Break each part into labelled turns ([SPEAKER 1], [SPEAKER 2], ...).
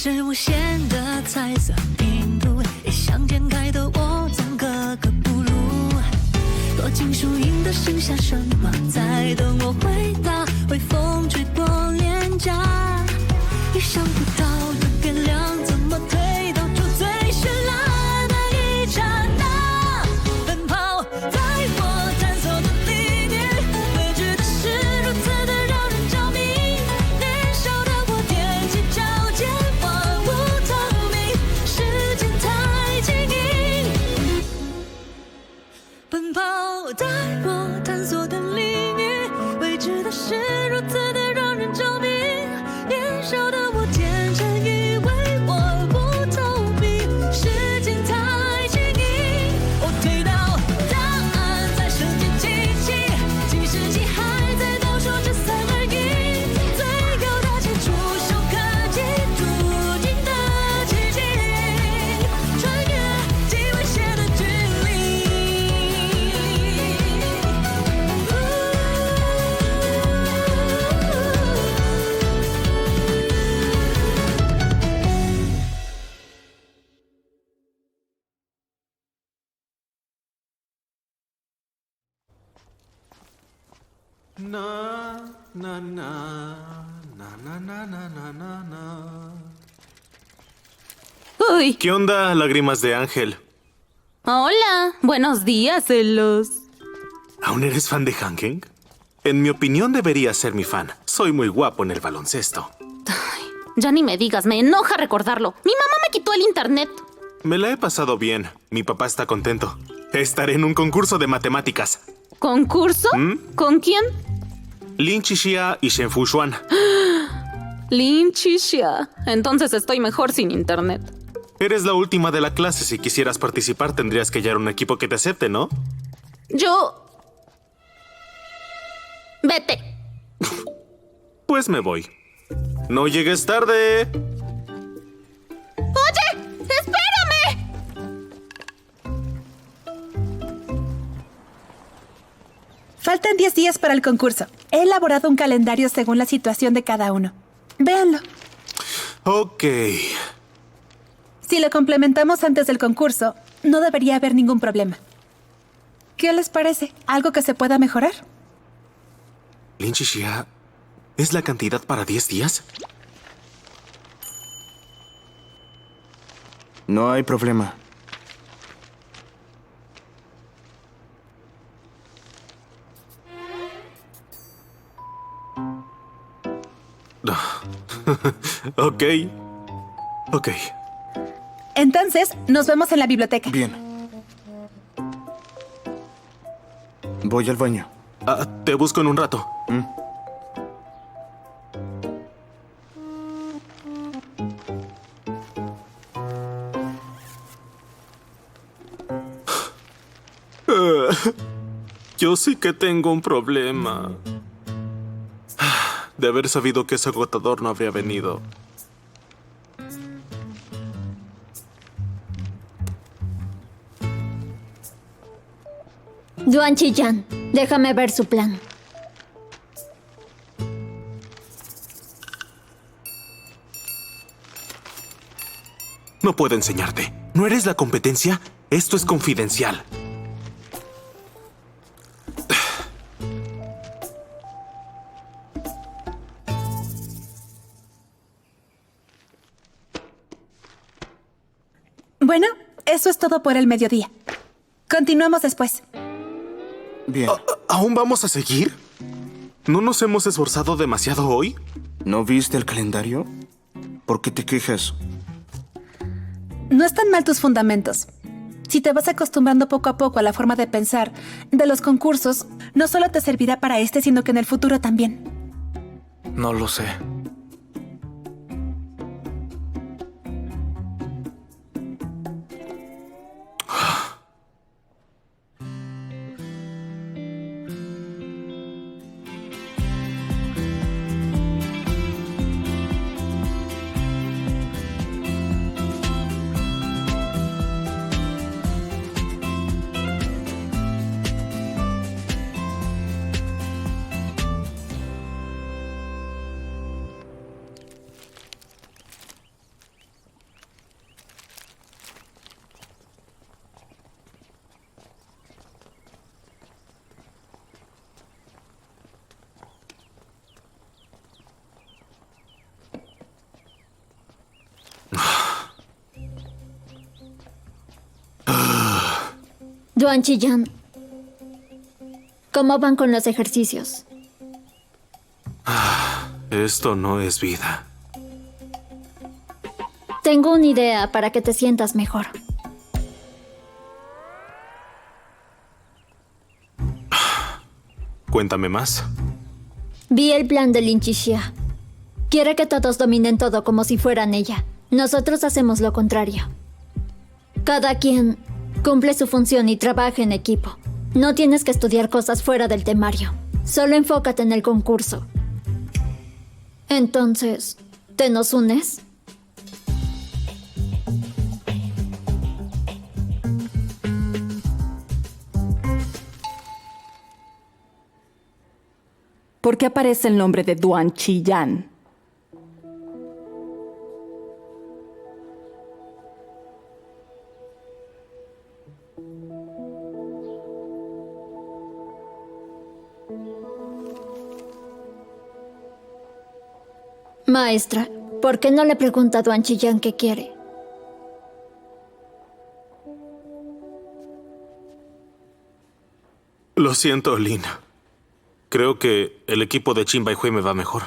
[SPEAKER 1] 是无限的彩色拼图，也想天开的我总格格不入。躲进树荫的剩下什么？在等我回答。微风吹过脸颊，意想不到的变量，怎么推导出最绚烂的一刹那？奔跑在我探索的领域，未知的事如此的让人着迷。年少的我踮起脚尖，万物透明，时间太轻易。奔跑在我探索的领域，未知的事如此的让人着迷。年少的我天真以为万物透明，时间太轻易。我推到答案在瞬间记起，几世纪还在倒数着3、2、1，最高大气触手可及途径的奇迹，穿越极危险的距离。
[SPEAKER 2] Na, na, na, na, na, na, na, na, na, na.
[SPEAKER 3] Uy,
[SPEAKER 2] ¿Qué onda, lágrimas de ángel?
[SPEAKER 3] hola, buenos días, celos.
[SPEAKER 2] ¿Aún eres fan de Hanking? En mi opinión deberías ser mi fan. Soy muy guapo en el baloncesto.
[SPEAKER 3] Ya ni me digas, me enoja recordarlo. Mi mamá me quitó el internet.
[SPEAKER 2] Me la he pasado bien. Mi papá está contento. Estaré en un concurso de matemáticas.
[SPEAKER 3] ¿Concurso? ¿Con quién?
[SPEAKER 2] Lin Chixia y Shen Fu Xuan.
[SPEAKER 3] Lin Chixia. Entonces estoy mejor sin internet.
[SPEAKER 2] Eres la última de la clase. Si quisieras participar, tendrías que hallar un equipo que te acepte, ¿no?
[SPEAKER 3] Yo... Vete.
[SPEAKER 2] Pues me voy. ¡No llegues tarde!
[SPEAKER 3] ¡Oye! ¡Espérame!
[SPEAKER 4] Faltan 10 días para el concurso. He elaborado un calendario según la situación de cada uno. Véanlo.
[SPEAKER 2] Ok.
[SPEAKER 4] Si lo complementamos antes del concurso, no debería haber ningún problema. ¿Qué les parece? ¿Algo que se pueda mejorar?
[SPEAKER 2] Lin Chixia, ¿es la cantidad para 10 días?
[SPEAKER 5] No hay problema.
[SPEAKER 2] Ok. Ok.
[SPEAKER 4] Entonces, nos vemos en la biblioteca.
[SPEAKER 5] Bien. Voy al baño.
[SPEAKER 2] Ah, te busco en un rato. Yo sí que tengo un problema. De haber sabido que ese agotador no habría venido.
[SPEAKER 6] Yuan Chi-yan, déjame ver su plan.
[SPEAKER 2] No puedo enseñarte. ¿No eres la competencia? Esto es confidencial.
[SPEAKER 4] Bueno, eso es todo por el mediodía. Continuamos después.
[SPEAKER 5] Bien.
[SPEAKER 2] ¿Aún vamos a seguir? ¿No nos hemos esforzado demasiado hoy?
[SPEAKER 5] ¿No viste el calendario? ¿Por qué te quejas?
[SPEAKER 4] No están mal tus fundamentos. Si te vas acostumbrando poco a poco a la forma de pensar de los concursos, no solo te servirá para este, sino que en el futuro también.
[SPEAKER 5] No lo sé.
[SPEAKER 6] Duan Chiyan, ¿cómo van con los ejercicios?
[SPEAKER 2] Esto no es vida.
[SPEAKER 6] Tengo una idea para que te sientas mejor.
[SPEAKER 2] Cuéntame más.
[SPEAKER 6] Vi el plan de Lin Chixia. Quiere que todos dominen todo como si fueran ella. Nosotros hacemos lo contrario. Cada quien cumple su función y trabaja en equipo. No tienes que estudiar cosas fuera del temario. Solo enfócate en el concurso. Entonces, ¿te nos unes?
[SPEAKER 7] ¿Por qué aparece el nombre de Duan Chiyan?
[SPEAKER 6] Maestra, ¿por qué no le pregunta a Duan Chiyan qué quiere?
[SPEAKER 2] Lo siento, Lin. Creo que el equipo de Qin Baihui me va mejor.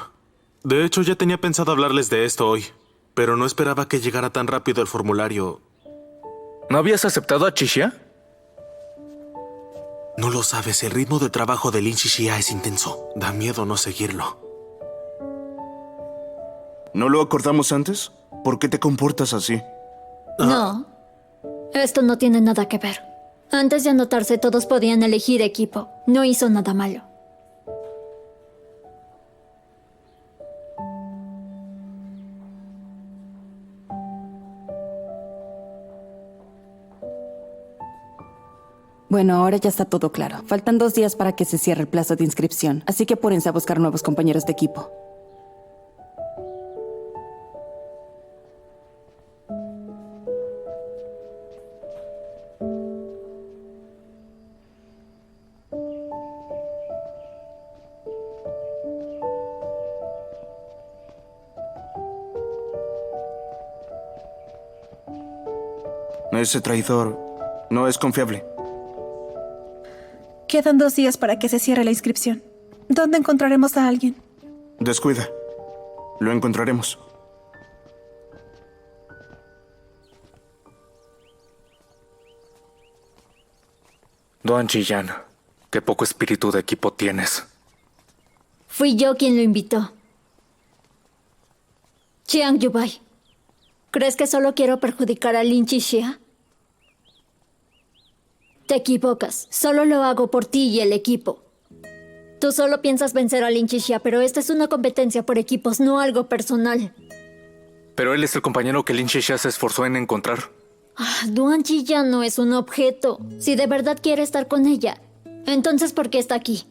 [SPEAKER 2] De hecho, ya tenía pensado hablarles de esto hoy, pero no esperaba que llegara tan rápido el formulario.
[SPEAKER 8] ¿No habías aceptado a Chixia?
[SPEAKER 2] No lo sabes, el ritmo de trabajo de Lin Chixia es intenso. Da miedo no seguirlo.
[SPEAKER 5] ¿No lo acordamos antes? ¿Por qué te comportas así?
[SPEAKER 6] No, esto no tiene nada que ver. Antes de anotarse todos podían elegir equipo. No hizo nada malo.
[SPEAKER 7] Bueno, ahora ya está todo claro. Faltan 2 días para que se cierre el plazo de inscripción, así que apúrense a buscar nuevos compañeros de equipo.
[SPEAKER 5] Ese traidor no es confiable.
[SPEAKER 4] Quedan 2 días para que se cierre la inscripción. ¿Dónde encontraremos a alguien?
[SPEAKER 5] Descuida. Lo encontraremos.
[SPEAKER 8] Duan Chiyan, qué poco espíritu de equipo tienes.
[SPEAKER 6] Fui yo quien lo invitó. Chiang Yubai, ¿crees que solo quiero perjudicar a Lin Chixia? Te equivocas. Solo lo hago por ti y el equipo. Tú solo piensas vencer a Lin Chixia, pero esta es una competencia por equipos, no algo personal.
[SPEAKER 8] Pero él es el compañero que Lin Chixia se esforzó en encontrar.
[SPEAKER 6] Duan Chiyan no es un objeto. Si de verdad quiere estar con ella, entonces ¿por qué está aquí?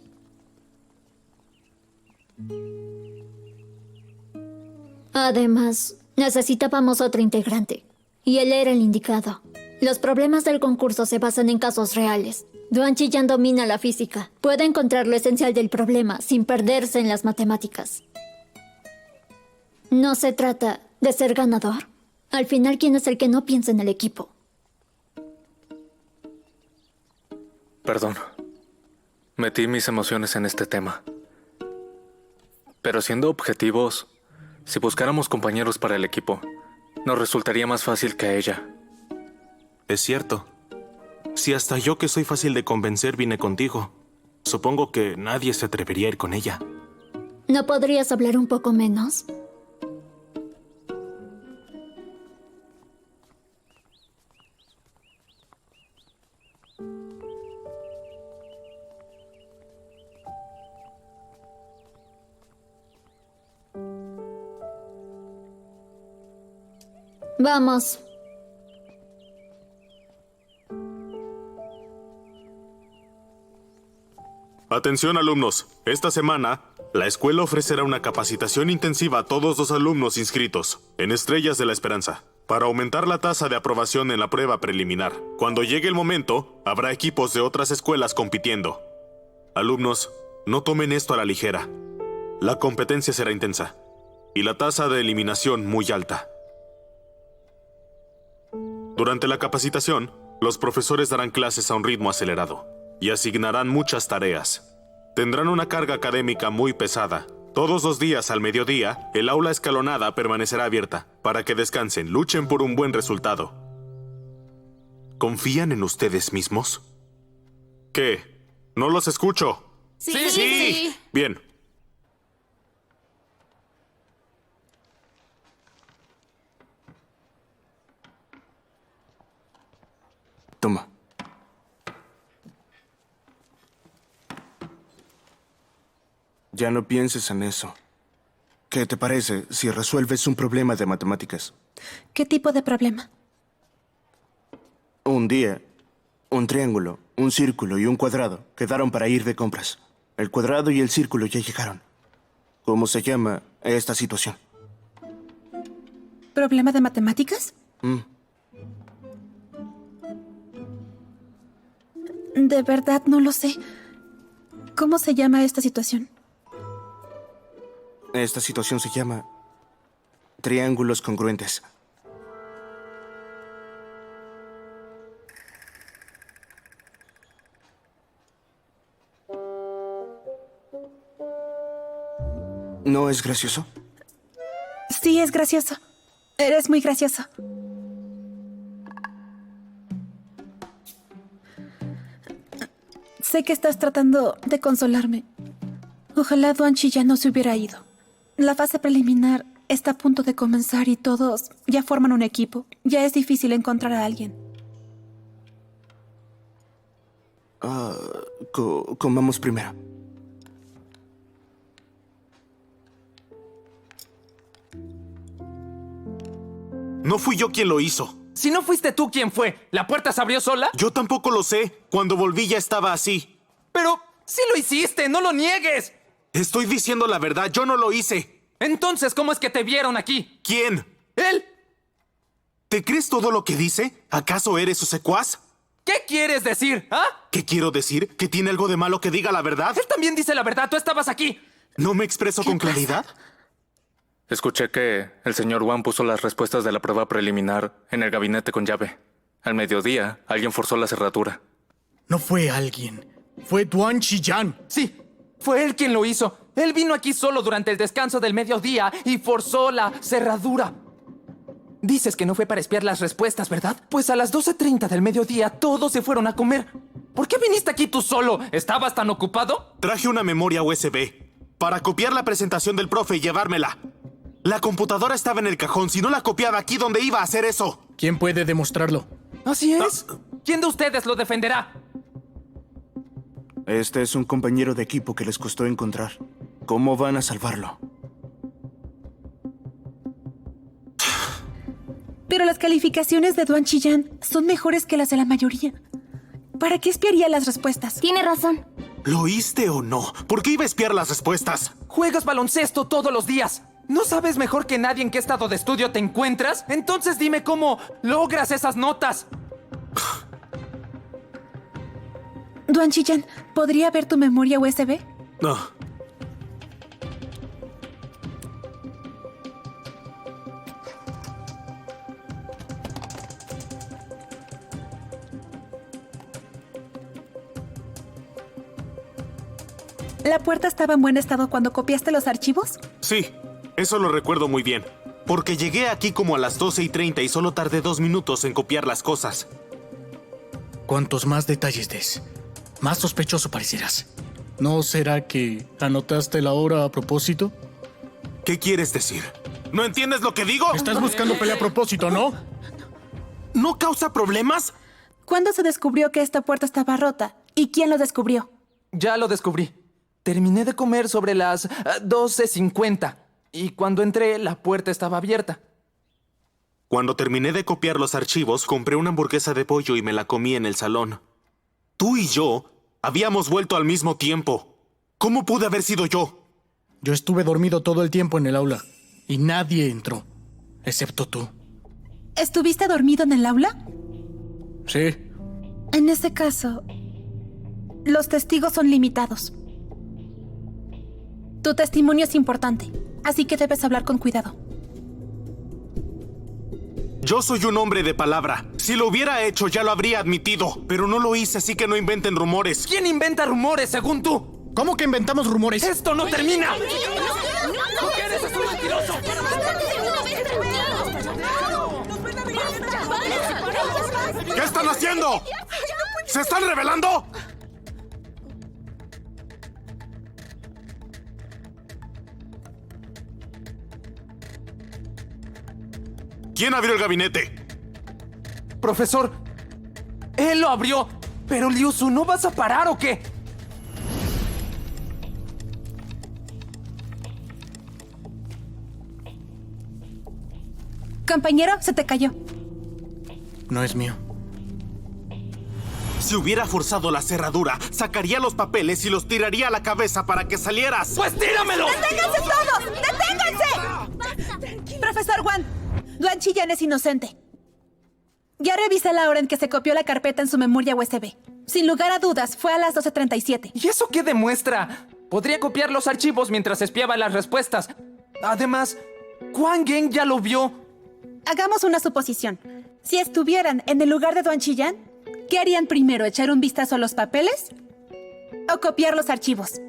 [SPEAKER 6] Además, necesitábamos otro integrante. Y él era el indicado. Los problemas del concurso se basan en casos reales. Duan Chiyan domina la física. Puede encontrar lo esencial del problema sin perderse en las matemáticas. No se trata de ser ganador. Al final, ¿quién es el que no piensa en el equipo?
[SPEAKER 8] Perdón. Metí mis emociones en este tema. Pero siendo objetivos, si buscáramos compañeros para el equipo, nos resultaría más fácil que a ella.
[SPEAKER 2] Es cierto. Si hasta yo, que soy fácil de convencer, vine contigo, supongo que nadie se atrevería a ir con ella.
[SPEAKER 6] ¿No podrías hablar un poco menos? Vamos.
[SPEAKER 2] Atención, alumnos. Esta semana, la escuela ofrecerá una capacitación intensiva a todos los alumnos inscritos en Estrellas de la Esperanza para aumentar la tasa de aprobación en la prueba preliminar. Cuando llegue el momento, habrá equipos de otras escuelas compitiendo. Alumnos, no tomen esto a la ligera. La competencia será intensa y la tasa de eliminación muy alta. Durante la capacitación, Los profesores darán clases a un ritmo acelerado y asignarán muchas tareas. Tendrán una carga académica muy pesada. Todos los días al mediodía, el aula escalonada permanecerá abierta para que descansen, luchen por un buen resultado. ¿Confían en ustedes mismos? ¿Qué? No los escucho. Sí. Bien.
[SPEAKER 5] Toma. Ya no pienses en eso. ¿Qué te parece si resuelves un problema de matemáticas?
[SPEAKER 4] ¿Qué tipo de problema?
[SPEAKER 5] Un día, un triángulo, un círculo y un cuadrado quedaron para ir de compras. El cuadrado y el círculo ya llegaron. ¿Cómo se llama esta situación?
[SPEAKER 4] ¿Problema de matemáticas? De verdad no lo sé. ¿Cómo se llama esta situación?
[SPEAKER 5] Esta situación se llama triángulos congruentes. ¿No es gracioso?
[SPEAKER 4] Sí, es gracioso. Eres muy gracioso. Sé que estás tratando de consolarme. Ojalá Duanchi ya no se hubiera ido. La fase preliminar está a punto de comenzar y todos ya forman un equipo. Ya es difícil encontrar a alguien.
[SPEAKER 5] Comamos primero.
[SPEAKER 2] No fui yo quien lo hizo.
[SPEAKER 9] Si no fuiste tú, ¿quién fue? ¿La puerta se abrió sola?
[SPEAKER 2] Yo tampoco lo sé. Cuando volví ya estaba así.
[SPEAKER 9] Pero sí lo hiciste, no lo niegues.
[SPEAKER 2] Estoy diciendo la verdad, yo no lo hice.
[SPEAKER 9] Entonces, ¿cómo es que te vieron aquí?
[SPEAKER 2] ¿Quién?
[SPEAKER 9] ¿Él?
[SPEAKER 2] ¿Te crees todo lo que dice? ¿Acaso eres su secuaz?
[SPEAKER 9] ¿Qué quieres decir, ah?
[SPEAKER 2] ¿Qué quiero decir? ¿Que tiene algo de malo que diga la verdad?
[SPEAKER 9] Él también dice la verdad, tú estabas aquí.
[SPEAKER 2] ¿No me expreso con claridad?
[SPEAKER 8] Escuché que el señor Wang puso las respuestas de la prueba preliminar en el gabinete con llave. Al mediodía, alguien forzó la cerradura.
[SPEAKER 10] No fue alguien. Fue Duanchi Yan.
[SPEAKER 9] Sí, fue él quien lo hizo. Él vino aquí solo durante el descanso del mediodía y forzó la cerradura. Dices que no fue para espiar las respuestas, ¿verdad? Pues a las 12:30 del mediodía todos se fueron a comer. ¿Por qué viniste aquí tú solo? ¿Estabas tan ocupado?
[SPEAKER 2] Traje una memoria USB para copiar la presentación del profe y llevármela. La computadora estaba en el cajón. Si no la copiaba aquí, ¿dónde iba a hacer eso?
[SPEAKER 10] ¿Quién puede demostrarlo?
[SPEAKER 9] Así es. ¿Quién de ustedes lo defenderá?
[SPEAKER 5] Este es un compañero de equipo que les costó encontrar. ¿Cómo van a salvarlo?
[SPEAKER 4] Pero las calificaciones de Duanchi Yan son mejores que las de la mayoría. ¿Para qué espiaría las respuestas?
[SPEAKER 6] Tiene razón.
[SPEAKER 2] ¿Lo oíste o no? ¿Por qué iba a espiar las respuestas?
[SPEAKER 9] Juegas baloncesto todos los días. ¿No sabes mejor que nadie en qué estado de estudio te encuentras? Entonces dime cómo logras esas notas.
[SPEAKER 4] Duanchi Yan, ¿podría ver tu memoria USB?
[SPEAKER 2] No.
[SPEAKER 4] ¿La puerta estaba en buen estado cuando copiaste los archivos?
[SPEAKER 2] Sí, eso lo recuerdo muy bien. Porque llegué aquí como a las 12:30 y solo tardé 2 minutos en copiar las cosas.
[SPEAKER 10] Cuantos más detalles des, más sospechoso parecerás. ¿No será que anotaste la hora a propósito?
[SPEAKER 2] ¿Qué quieres decir? ¿No entiendes lo que digo?
[SPEAKER 10] Estás buscando pelea a propósito, ¿no?
[SPEAKER 2] ¿No causa problemas?
[SPEAKER 4] ¿Cuándo se descubrió que esta puerta estaba rota? ¿Y quién lo descubrió?
[SPEAKER 9] Ya lo descubrí. Terminé de comer sobre las 12:50 y cuando entré la puerta estaba abierta.
[SPEAKER 2] Cuando terminé de copiar los archivos, compré una hamburguesa de pollo y me la comí en el salón. Tú y yo habíamos vuelto al mismo tiempo. ¿Cómo pude haber sido yo?
[SPEAKER 10] Yo estuve dormido todo el tiempo en el aula y nadie entró, excepto tú.
[SPEAKER 4] ¿Estuviste dormido en el aula?
[SPEAKER 10] Sí.
[SPEAKER 4] En ese caso, los testigos son limitados. Tu testimonio es importante, así que debes hablar con cuidado.
[SPEAKER 2] Yo soy un hombre de palabra. Si lo hubiera hecho, ya lo habría admitido. Pero no lo hice, así que no inventen rumores.
[SPEAKER 9] ¿Quién inventa rumores, según tú?
[SPEAKER 10] ¿Cómo que inventamos rumores?
[SPEAKER 9] ¡Esto no termina! ¿Tú qué eres? ¡Es un mentiroso!
[SPEAKER 2] ¿Qué están haciendo? ¿Se están revelando? ¿Quién abrió el gabinete?
[SPEAKER 9] Profesor, él lo abrió. Pero Liusu, ¿no vas a parar o qué?
[SPEAKER 4] Compañero, se te cayó.
[SPEAKER 10] No es mío.
[SPEAKER 2] Si hubiera forzado la cerradura, sacaría los papeles y los tiraría a la cabeza para que salieras.
[SPEAKER 9] ¡Pues tíramelo!
[SPEAKER 4] ¡Deténganse todos! ¡Deténganse! Profesor Wan, Duan Chiyan es inocente. Ya revisé la hora en que se copió la carpeta en su memoria USB. Sin lugar a dudas, fue a las 12:37.
[SPEAKER 9] ¿Y eso qué demuestra? Podría copiar los archivos mientras espiaba las respuestas. Además, Kwang Geng ya lo vio.
[SPEAKER 4] Hagamos una suposición. Si estuvieran en el lugar de Duan Chiyan, ¿qué harían primero? ¿Echar un vistazo a los papeles? ¿O copiar los archivos?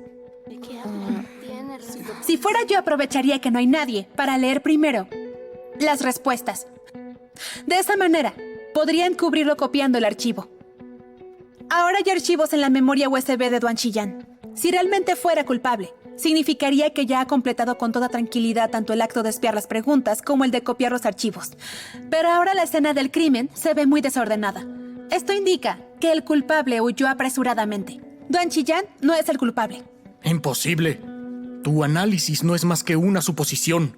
[SPEAKER 4] Si fuera yo, aprovecharía que no hay nadie para leer primero las respuestas. De esa manera, podrían cubrirlo copiando el archivo. Ahora hay archivos en la memoria USB de Duan Chiyan. Si realmente fuera culpable, significaría que ya ha completado con toda tranquilidad tanto el acto de espiar las preguntas como el de copiar los archivos. Pero ahora la escena del crimen se ve muy desordenada. Esto indica que el culpable huyó apresuradamente. Duan Chiyan no es el culpable.
[SPEAKER 10] Imposible. Tu análisis no es más que una suposición.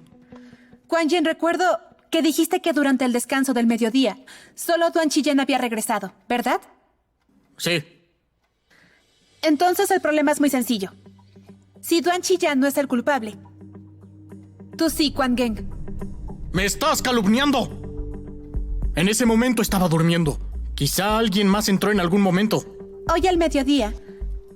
[SPEAKER 4] Kwang Yen, recuerdo que dijiste que durante el descanso del mediodía solo Duan Chiyan había regresado, ¿verdad?
[SPEAKER 10] Sí.
[SPEAKER 4] Entonces el problema es muy sencillo. Si Duan Chiyan no es el culpable, tú sí, Kwang Geng.
[SPEAKER 10] ¡Me estás calumniando! En ese momento estaba durmiendo. Quizá alguien más entró en algún momento.
[SPEAKER 4] Hoy al mediodía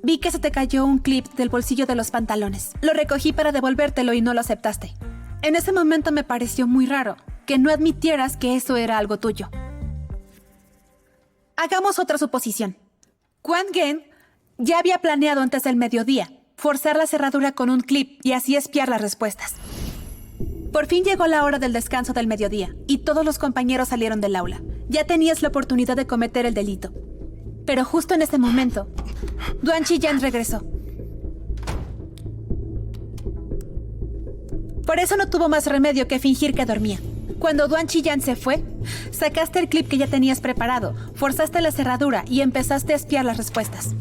[SPEAKER 4] vi que se te cayó un clip del bolsillo de los pantalones. Lo recogí para devolvértelo y no lo aceptaste. En ese momento me pareció muy raro que no admitieras que eso era algo tuyo. Hagamos otra suposición. Kwang Geng ya había planeado antes del mediodía forzar la cerradura con un clip y así espiar las respuestas. Por fin llegó la hora del descanso del mediodía y todos los compañeros salieron del aula. Ya tenías la oportunidad de cometer el delito. Pero justo en ese momento, Duan Chiyan regresó. Por eso no tuvo más remedio que fingir que dormía. Cuando Duan Chiyan se fue, sacaste el clip que ya tenías preparado, forzaste la cerradura y empezaste a espiar las respuestas.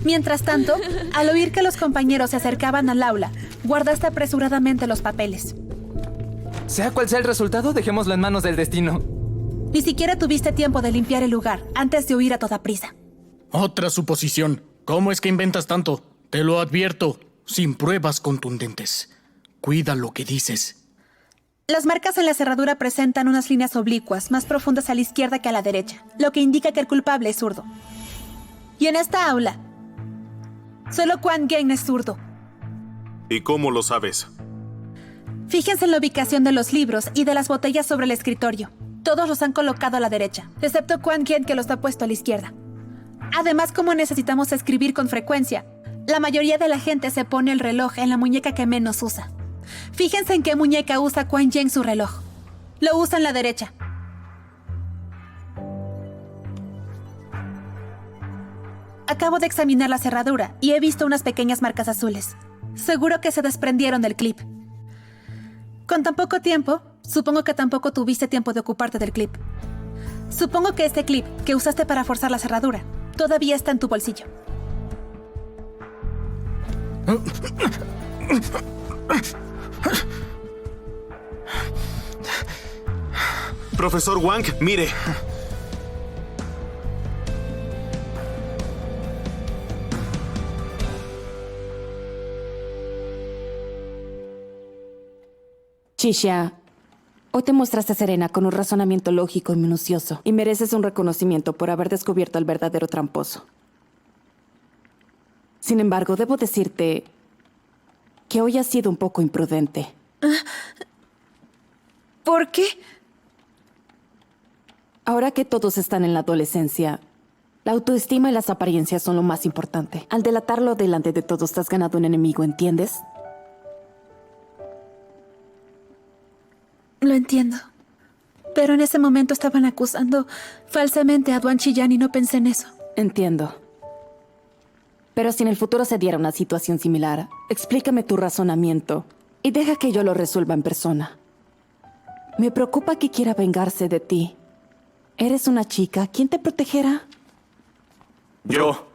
[SPEAKER 4] Mientras tanto, al oír que los compañeros se acercaban al aula, guardaste apresuradamente los papeles.
[SPEAKER 9] Sea cual sea el resultado, dejémoslo en manos del destino.
[SPEAKER 4] Ni siquiera tuviste tiempo de limpiar el lugar antes de huir a toda prisa.
[SPEAKER 10] Otra suposición. ¿Cómo es que inventas tanto? Te lo advierto, sin pruebas contundentes. Cuida lo que dices.
[SPEAKER 4] Las marcas en la cerradura presentan unas líneas oblicuas más profundas a la izquierda que a la derecha, lo que indica que el culpable es zurdo. Y en esta aula, solo Kwang Geng es zurdo.
[SPEAKER 2] ¿Y cómo lo sabes?
[SPEAKER 4] Fíjense en la ubicación de los libros y de las botellas sobre el escritorio. Todos los han colocado a la derecha, excepto Kwang Geng, que los ha puesto a la izquierda. Además, como necesitamos escribir con frecuencia, la mayoría de la gente se pone el reloj en la muñeca que menos usa. Fíjense en qué muñeca usa Kwang Geng su reloj. Lo usa en la derecha. Acabo de examinar la cerradura y he visto unas pequeñas marcas azules. Seguro que se desprendieron del clip. Con tan poco tiempo, supongo que tampoco tuviste tiempo de ocuparte del clip. Supongo que este clip que usaste para forzar la cerradura todavía está en tu bolsillo.
[SPEAKER 2] Profesor Wang, mire.
[SPEAKER 7] Chisha, hoy te mostraste serena con un razonamiento lógico y minucioso, y mereces un reconocimiento por haber descubierto al verdadero tramposo. Sin embargo, debo decirte que hoy has sido un poco imprudente.
[SPEAKER 4] ¿Por qué?
[SPEAKER 7] Ahora que todos están en la adolescencia, la autoestima y las apariencias son lo más importante. Al delatarlo delante de todos, te has ganado un enemigo, ¿entiendes?
[SPEAKER 4] Lo entiendo. Pero en ese momento estaban acusando falsamente a Duan Chiyan y no pensé en eso.
[SPEAKER 7] Entiendo. Pero si en el futuro se diera una situación similar, explícame tu razonamiento y deja que yo lo resuelva en persona. Me preocupa que quiera vengarse de ti. Eres una chica. ¿Quién te protegerá?
[SPEAKER 2] Yo.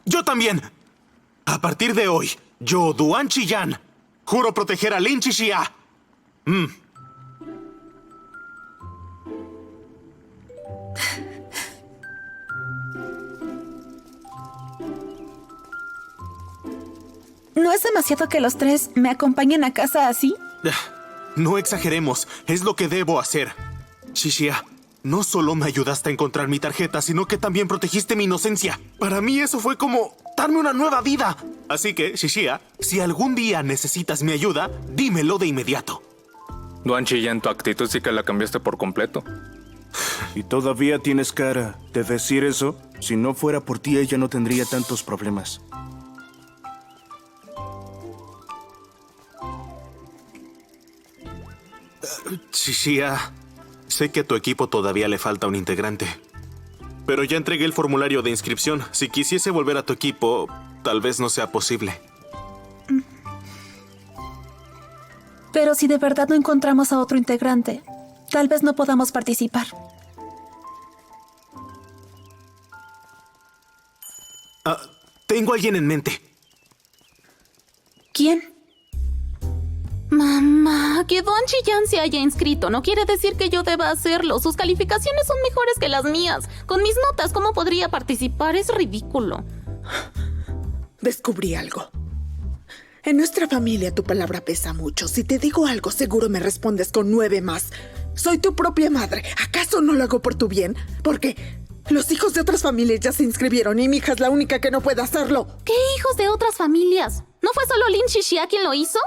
[SPEAKER 2] Yo también. A partir de hoy, yo, Duan Chiyan, juro proteger a Lin Chixia.
[SPEAKER 4] ¿No es demasiado que los tres me acompañen a casa así?
[SPEAKER 2] No exageremos, es lo que debo hacer. Chixia, no solo me ayudaste a encontrar mi tarjeta, sino que también protegiste mi inocencia. Para mí eso fue como darme una nueva vida. Así que, Chixia, si algún día necesitas mi ayuda, dímelo de inmediato.
[SPEAKER 8] Duan Chiyan, tu actitud sí que la cambiaste por completo.
[SPEAKER 5] ¿Y todavía tienes cara de decir eso? Si no fuera por ti, ella no tendría tantos problemas.
[SPEAKER 2] Chixia, sé que a tu equipo todavía le falta un integrante. Pero ya entregué el formulario de inscripción. Si quisiese volver a tu equipo, tal vez no sea posible.
[SPEAKER 4] Pero si de verdad no encontramos a otro integrante, tal vez no podamos participar.
[SPEAKER 2] Tengo a alguien en mente.
[SPEAKER 4] ¿Quién?
[SPEAKER 3] Mamá, que Duan Chiyan se haya inscrito no quiere decir que yo deba hacerlo. Sus calificaciones son mejores que las mías. Con mis notas, ¿cómo podría participar? Es ridículo.
[SPEAKER 11] Descubrí algo. En nuestra familia tu palabra pesa mucho. Si te digo algo, seguro me respondes con 9 más. Soy tu propia madre. ¿Acaso no lo hago por tu bien? Porque los hijos de otras familias ya se inscribieron y mi hija es la única que no puede hacerlo.
[SPEAKER 3] ¿Qué hijos de otras familias? ¿No fue solo Lin Chixia quien lo hizo?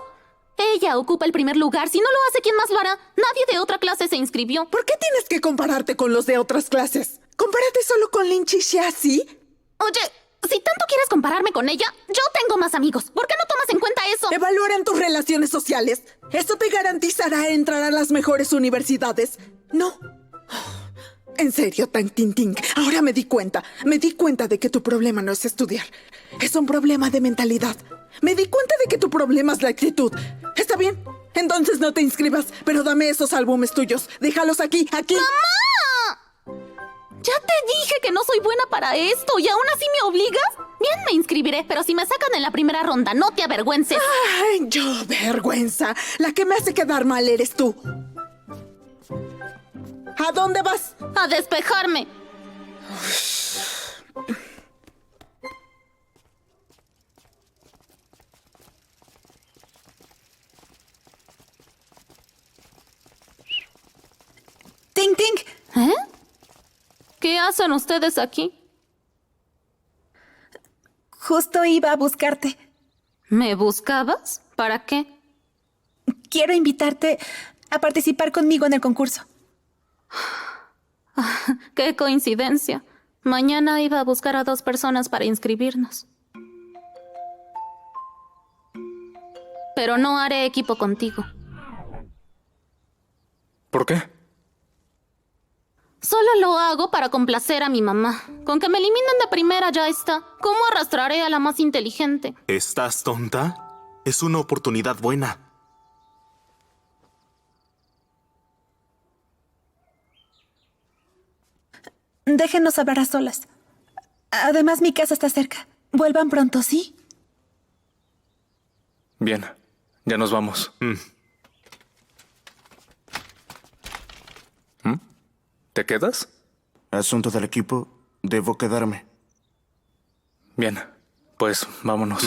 [SPEAKER 3] Ella ocupa el primer lugar. Si no lo hace, ¿quién más lo hará? Nadie de otra clase se inscribió.
[SPEAKER 11] ¿Por qué tienes que compararte con los de otras clases? Compárate solo con Lin Chixia, ¿sí?
[SPEAKER 3] Oye, si tanto quieres compararme con ella, yo tengo más amigos. ¿Por qué no tomas en cuenta eso?
[SPEAKER 11] Evaluarán tus relaciones sociales. ¿Eso te garantizará entrar a las mejores universidades? No. En serio, Tang Ting Ting. Ahora me di cuenta de que tu problema no es estudiar. Es un problema de mentalidad. Me di cuenta de que tu problema es la actitud. Está bien, entonces no te inscribas, pero dame esos álbumes tuyos. Déjalos aquí.
[SPEAKER 3] ¡Mamá! Ya te dije que no soy buena para esto y aún así me obligas. Bien, me inscribiré, pero si me sacan en la primera ronda, no te avergüences.
[SPEAKER 11] Ay, yo vergüenza. La que me hace quedar mal eres tú. ¿A dónde vas?
[SPEAKER 3] A despejarme.
[SPEAKER 4] Ting Ting.
[SPEAKER 3] ¿Eh? ¿Qué hacen ustedes aquí?
[SPEAKER 4] Justo iba a buscarte.
[SPEAKER 3] ¿Me buscabas? ¿Para qué?
[SPEAKER 4] Quiero invitarte a participar conmigo en el concurso.
[SPEAKER 3] ¡Qué coincidencia! Mañana iba a buscar a 2 personas para inscribirnos. Pero no haré equipo contigo.
[SPEAKER 8] ¿Por qué?
[SPEAKER 3] Solo lo hago para complacer a mi mamá. Con que me eliminen de primera ya está. ¿Cómo arrastraré a la más inteligente?
[SPEAKER 2] ¿Estás tonta? Es una oportunidad buena.
[SPEAKER 4] Déjenos hablar a solas. Además, mi casa está cerca. Vuelvan pronto, ¿sí?
[SPEAKER 8] Bien, ya nos vamos. ¿Te quedas?
[SPEAKER 5] Asunto del equipo, debo quedarme.
[SPEAKER 8] Bien, pues vámonos.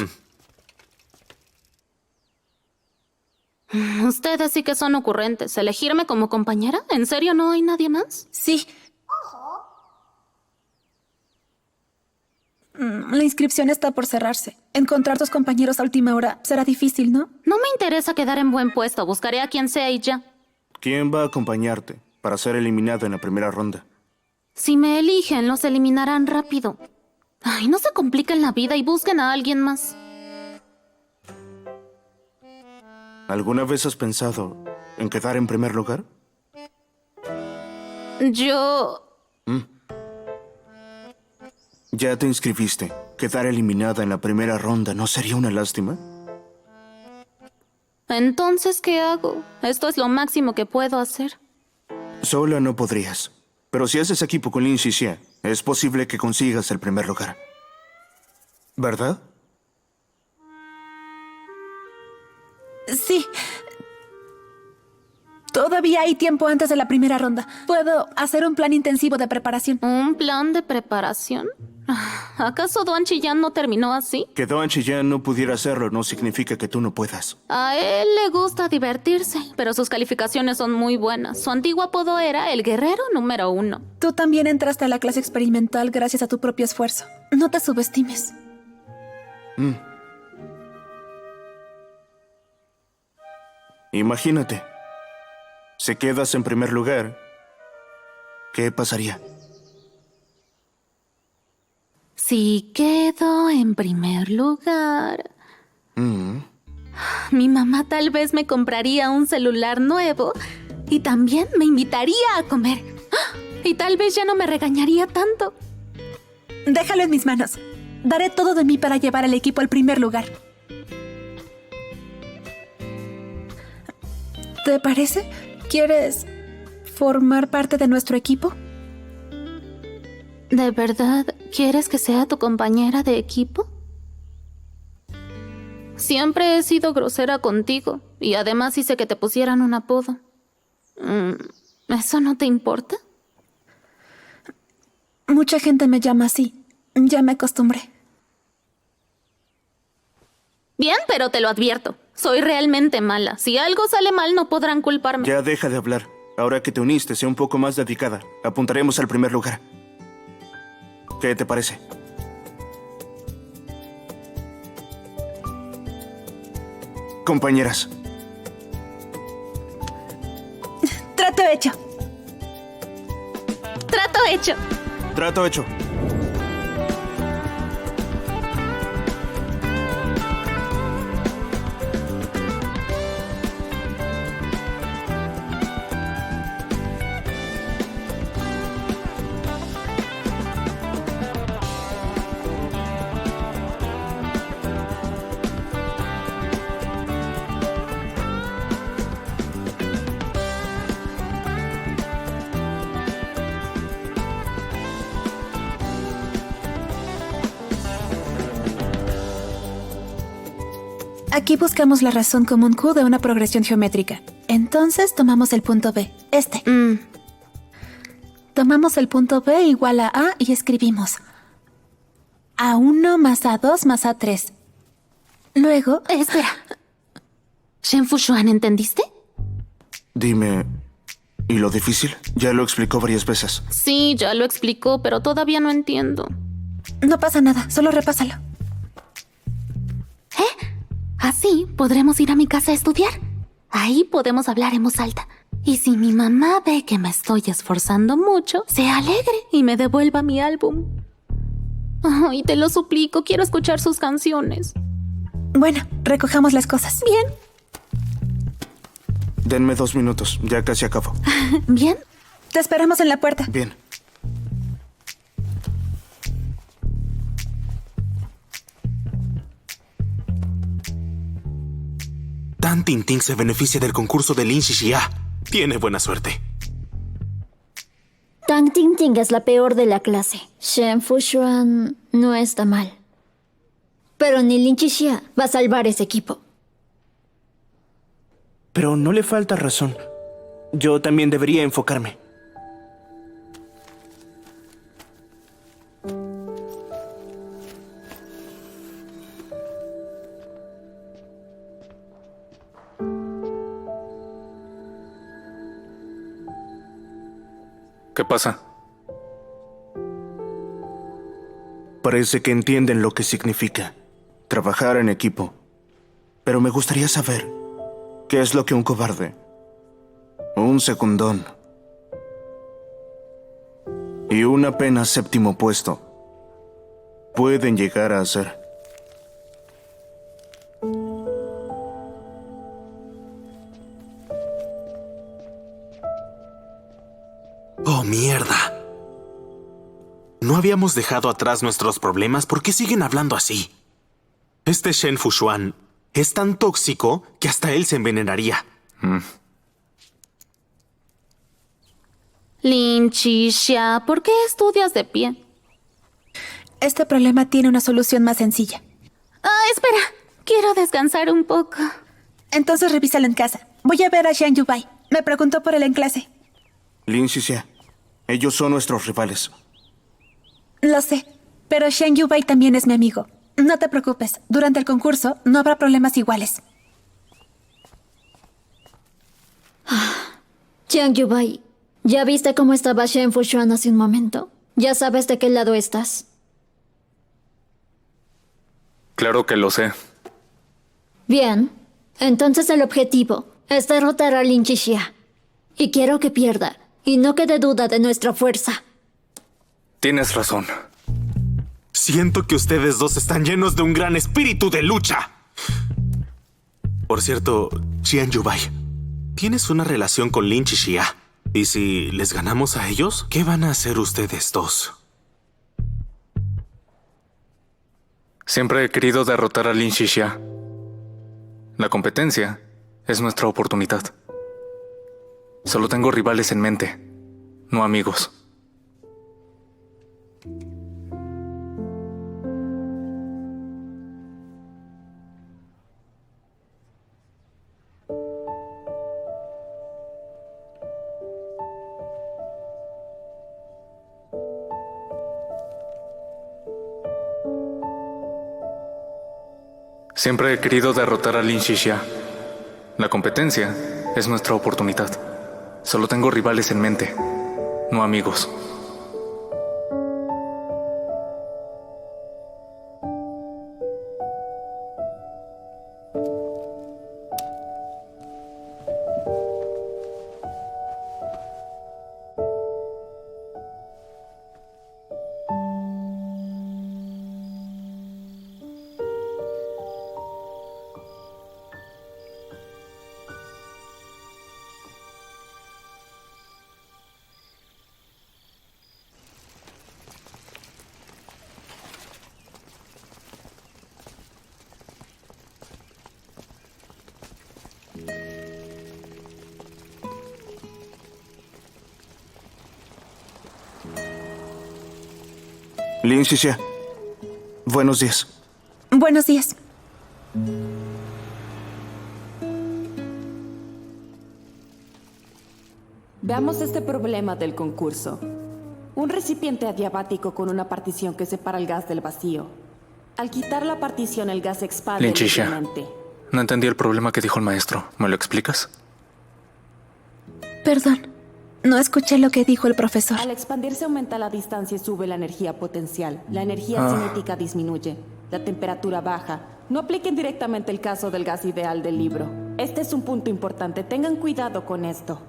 [SPEAKER 3] Ustedes sí que son ocurrentes. ¿Elegirme como compañera? ¿En serio no hay nadie más?
[SPEAKER 4] Sí. La inscripción está por cerrarse. Encontrar tus compañeros a última hora será difícil, ¿no?
[SPEAKER 3] No me interesa quedar en buen puesto. Buscaré a quien sea y ya.
[SPEAKER 5] ¿Quién va a acompañarte para ser eliminado en la primera ronda?
[SPEAKER 3] Si me eligen, los eliminarán rápido. Ay, no se compliquen la vida y busquen a alguien más.
[SPEAKER 5] ¿Alguna vez has pensado en quedar en primer lugar?
[SPEAKER 3] Yo...
[SPEAKER 5] Ya te inscribiste. ¿Quedar eliminada en la primera ronda no sería una lástima?
[SPEAKER 3] Entonces, ¿qué hago? Esto es lo máximo que puedo hacer.
[SPEAKER 5] Sola no podrías. Pero si haces equipo con Lin Xixia, es posible que consigas el primer lugar. ¿Verdad?
[SPEAKER 4] Sí. Todavía hay tiempo antes de la primera ronda. Puedo hacer un plan intensivo de preparación.
[SPEAKER 3] ¿Un plan de preparación? ¿Acaso Duan Chiyan no terminó así?
[SPEAKER 5] Que Duan Chiyan no pudiera hacerlo no significa que tú no puedas.
[SPEAKER 3] A él le gusta divertirse, pero sus calificaciones son muy buenas. Su antiguo apodo era el guerrero número 1.
[SPEAKER 4] Tú también entraste a la clase experimental gracias a tu propio esfuerzo. No te subestimes.
[SPEAKER 5] Imagínate. Si quedas en primer lugar, ¿qué pasaría?
[SPEAKER 3] Si quedo en primer lugar... Mi mamá tal vez me compraría un celular nuevo y también me invitaría a comer. Y tal vez ya no me regañaría tanto.
[SPEAKER 4] Déjalo en mis manos. Daré todo de mí para llevar al equipo al primer lugar. ¿Te parece? ¿Quieres formar parte de nuestro equipo?
[SPEAKER 3] ¿De verdad quieres que sea tu compañera de equipo? Siempre he sido grosera contigo y además hice que te pusieran un apodo. ¿Eso no te importa?
[SPEAKER 4] Mucha gente me llama así. Ya me acostumbré.
[SPEAKER 3] Bien, pero te lo advierto. Soy realmente mala. Si algo sale mal, no podrán culparme.
[SPEAKER 5] Ya deja de hablar. Ahora que te uniste, sé un poco más dedicada. Apuntaremos al primer lugar. ¿Qué te parece? Compañeras.
[SPEAKER 4] Trato hecho.
[SPEAKER 3] Trato hecho.
[SPEAKER 5] Trato hecho.
[SPEAKER 4] Aquí buscamos la razón común Q de una progresión geométrica. Entonces tomamos el punto B, este. Tomamos el punto B igual a A y escribimos A1 más A2 más A3. Luego...
[SPEAKER 3] Espera. Shen Fushuan, ¿entendiste?
[SPEAKER 5] Dime, ¿y lo difícil? Ya lo explicó varias veces.
[SPEAKER 3] Sí, ya lo explicó, pero todavía no entiendo.
[SPEAKER 4] No pasa nada, solo repásalo.
[SPEAKER 3] Así podremos ir a mi casa a estudiar. Ahí podemos hablar en voz alta. Y si mi mamá ve que me estoy esforzando mucho, se alegre y me devuelva mi álbum. Ay, te lo suplico, quiero escuchar sus canciones.
[SPEAKER 4] Bueno, recojamos las cosas.
[SPEAKER 3] Bien.
[SPEAKER 5] Denme 2 minutos, ya casi acabo.
[SPEAKER 3] ¿Bien?
[SPEAKER 4] Te esperamos en la puerta.
[SPEAKER 5] Bien.
[SPEAKER 2] Tan Tintín se beneficia del concurso de Lin Xixia. Tiene buena suerte.
[SPEAKER 6] Tang Tingting es la peor de la clase. Shen Fushuan no está mal. Pero ni Lin Xixia va a salvar ese equipo.
[SPEAKER 5] Pero no le falta razón. Yo también debería enfocarme.
[SPEAKER 8] ¿Qué pasa?
[SPEAKER 5] Parece que entienden lo que significa trabajar en equipo. Pero me gustaría saber qué es lo que un cobarde, un secundón y un apenas séptimo puesto pueden llegar a hacer.
[SPEAKER 2] ¡Oh, mierda! ¿No habíamos dejado atrás nuestros problemas? ¿Por qué siguen hablando así? Este Shen Fushuan es tan tóxico que hasta él se envenenaría.
[SPEAKER 3] Lin Qixia, ¿por qué estudias de pie?
[SPEAKER 4] Este problema tiene una solución más sencilla.
[SPEAKER 3] Espera. Quiero descansar un poco.
[SPEAKER 4] Entonces revísalo en casa. Voy a ver a Xiang Yubai. Me preguntó por él en clase.
[SPEAKER 5] Lin Xixia, ellos son nuestros rivales.
[SPEAKER 4] Lo sé, pero Xiang Yubai también es mi amigo. No te preocupes, durante el concurso no habrá problemas iguales.
[SPEAKER 6] Xiang Yubai, ¿ya viste cómo estaba Shen Fushuan hace un momento? ¿Ya sabes de qué lado estás?
[SPEAKER 8] Claro que lo sé.
[SPEAKER 6] Bien, entonces el objetivo es derrotar a Lin Qixia. Y quiero que pierda, y no quede duda de nuestra fuerza.
[SPEAKER 8] Tienes razón.
[SPEAKER 2] Siento que ustedes dos están llenos de un gran espíritu de lucha. Por cierto, Xiang Yubai, tienes una relación con Lin Qixia. ¿Y si les ganamos a ellos? ¿Qué van a hacer ustedes dos?
[SPEAKER 8] Siempre he querido derrotar a Lin Qixia. La competencia es nuestra oportunidad. Solo tengo rivales en mente, no amigos. Siempre he querido derrotar a Lin Qixia. La competencia es nuestra oportunidad. Solo tengo rivales en mente, no amigos.
[SPEAKER 5] Lin Xixia, buenos días.
[SPEAKER 4] Buenos días.
[SPEAKER 7] Veamos este problema del concurso. Un recipiente adiabático con una partición que separa el gas del vacío. Al quitar la partición, el gas se expande
[SPEAKER 8] Lin Qixia,
[SPEAKER 7] libremente.
[SPEAKER 8] no entendí el problema que dijo el maestro. ¿Me lo explicas?
[SPEAKER 4] Perdón, no escuché lo que dijo el profesor.
[SPEAKER 7] Al expandirse aumenta la distancia y sube la energía potencial. La energía cinética disminuye. La temperatura baja. No apliquen directamente el caso del gas ideal del libro. Este es un punto importante. Tengan cuidado con esto.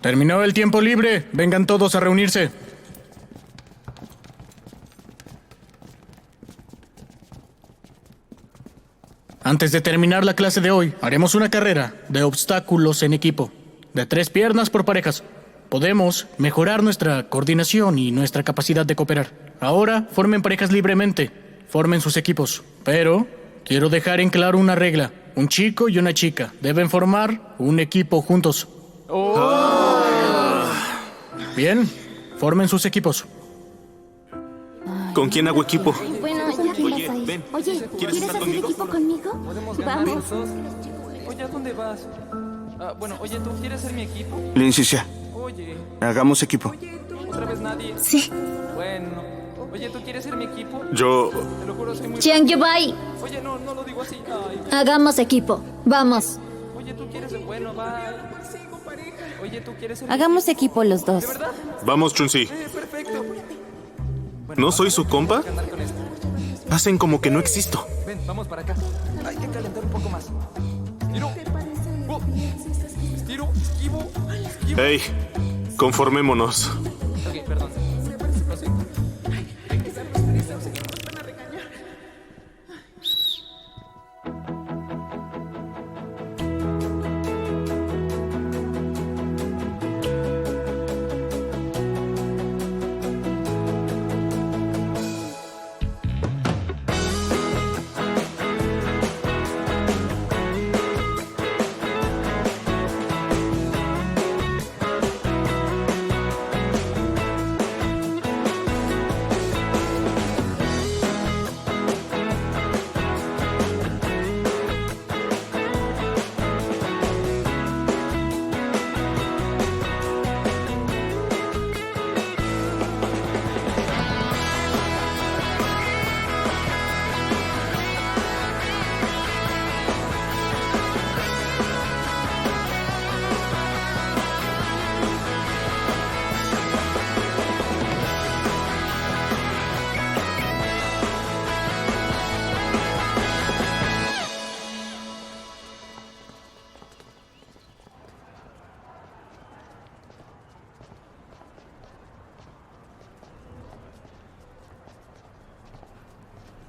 [SPEAKER 10] Terminado el tiempo libre. Vengan todos a reunirse. Antes de terminar la clase de hoy, haremos una carrera de obstáculos en equipo, de 3 piernas por parejas. Podemos mejorar nuestra coordinación y nuestra capacidad de cooperar. Ahora, formen parejas libremente, formen sus equipos. Pero quiero dejar en claro una regla. Un chico y una chica deben formar un equipo juntos. Bien, formen sus equipos.
[SPEAKER 2] ¿Con quién hago equipo?
[SPEAKER 3] Bueno, ¿ya quién vas a ir?
[SPEAKER 2] ven.
[SPEAKER 3] Oye,
[SPEAKER 2] ¿Quieres estar
[SPEAKER 3] hacer
[SPEAKER 2] conmigo?
[SPEAKER 3] equipo conmigo? Vamos.
[SPEAKER 9] Oye, ¿a dónde vas? Bueno, oye, ¿tú quieres ser mi equipo?
[SPEAKER 5] Lin Xixia,
[SPEAKER 9] Oye,
[SPEAKER 5] hagamos equipo.
[SPEAKER 9] ¿otra vez nadie?
[SPEAKER 4] Sí.
[SPEAKER 9] Bueno, Oye, ¿tú quieres ser mi equipo?
[SPEAKER 2] Yo...
[SPEAKER 9] Te lo juro, soy muy...
[SPEAKER 6] Xiang Yubai,
[SPEAKER 9] Oye, no lo digo así. Ay,
[SPEAKER 6] hagamos equipo. Vamos.
[SPEAKER 9] oye, tú quieres ser bueno, va. Oye, tú quieres ser mi
[SPEAKER 7] Hagamos equipo los dos.
[SPEAKER 9] equipo, ¿verdad?
[SPEAKER 2] Vamos, Chun-Si.
[SPEAKER 9] Perfecto.
[SPEAKER 2] ¿No soy su compa?
[SPEAKER 9] Andar con esto.
[SPEAKER 2] Hacen como que no existo.
[SPEAKER 9] Ven, vamos para acá. Hay que calentar un poco más. Tiro. Tiro, esquivo.
[SPEAKER 2] Hey, conformémonos.
[SPEAKER 9] Ok, perdón. Lo sé.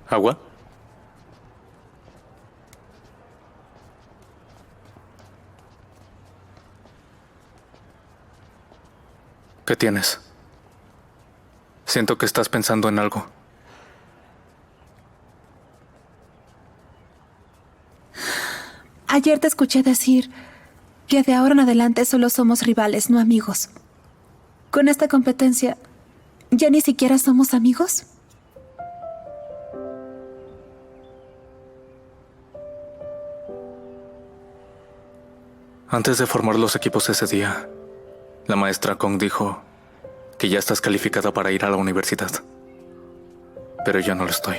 [SPEAKER 8] ¿Agua? ¿Qué tienes? Siento que estás pensando en algo.
[SPEAKER 4] Ayer te escuché decir que de ahora en adelante solo somos rivales, no amigos. Con esta competencia, ¿ya ni siquiera somos amigos?
[SPEAKER 8] Antes de formar los equipos ese día, la maestra Kong dijo que ya estás calificada para ir a la universidad. Pero yo no lo estoy.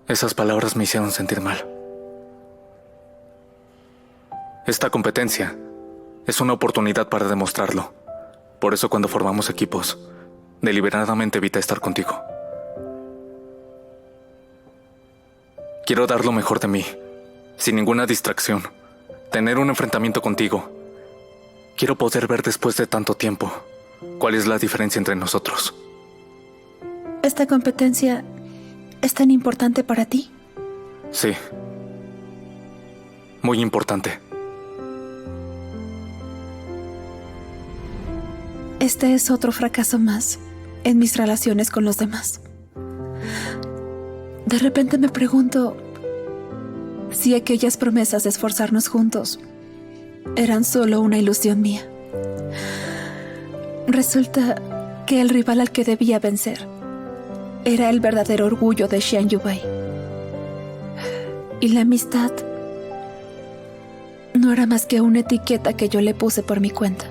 [SPEAKER 8] Esas palabras me hicieron sentir mal. Esta competencia es una oportunidad para demostrarlo. Por eso cuando formamos equipos, deliberadamente evité estar contigo. Quiero dar lo mejor de mí, sin ninguna distracción. Tener un enfrentamiento contigo. Quiero poder ver después de tanto tiempo cuál es la diferencia entre nosotros.
[SPEAKER 4] ¿Esta competencia es tan importante para ti?
[SPEAKER 8] Sí. Muy importante.
[SPEAKER 4] Este es otro fracaso más en mis relaciones con los demás. De repente me pregunto si aquellas promesas de esforzarnos juntos eran solo una ilusión mía. Resulta que el rival al que debía vencer era el verdadero orgullo de Xiang Yubai. Y la amistad no era más que una etiqueta que yo le puse por mi cuenta.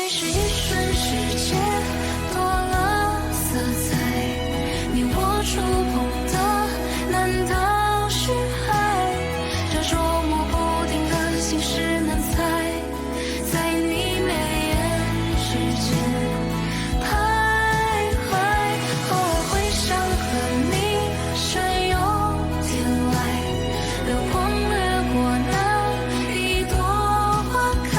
[SPEAKER 1] 会是一瞬世界多了色彩，你我触碰的难道是爱？这捉摸不定的心事难猜，在你眉眼之间徘徊。偶尔会想和你神游天外，流光掠过那一朵花开，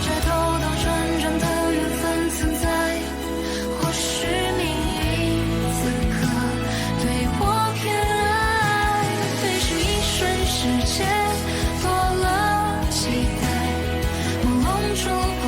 [SPEAKER 1] 这兜兜转转的缘分存在，或是命运此刻对我偏爱。会是一瞬世界多了期待，朦胧触碰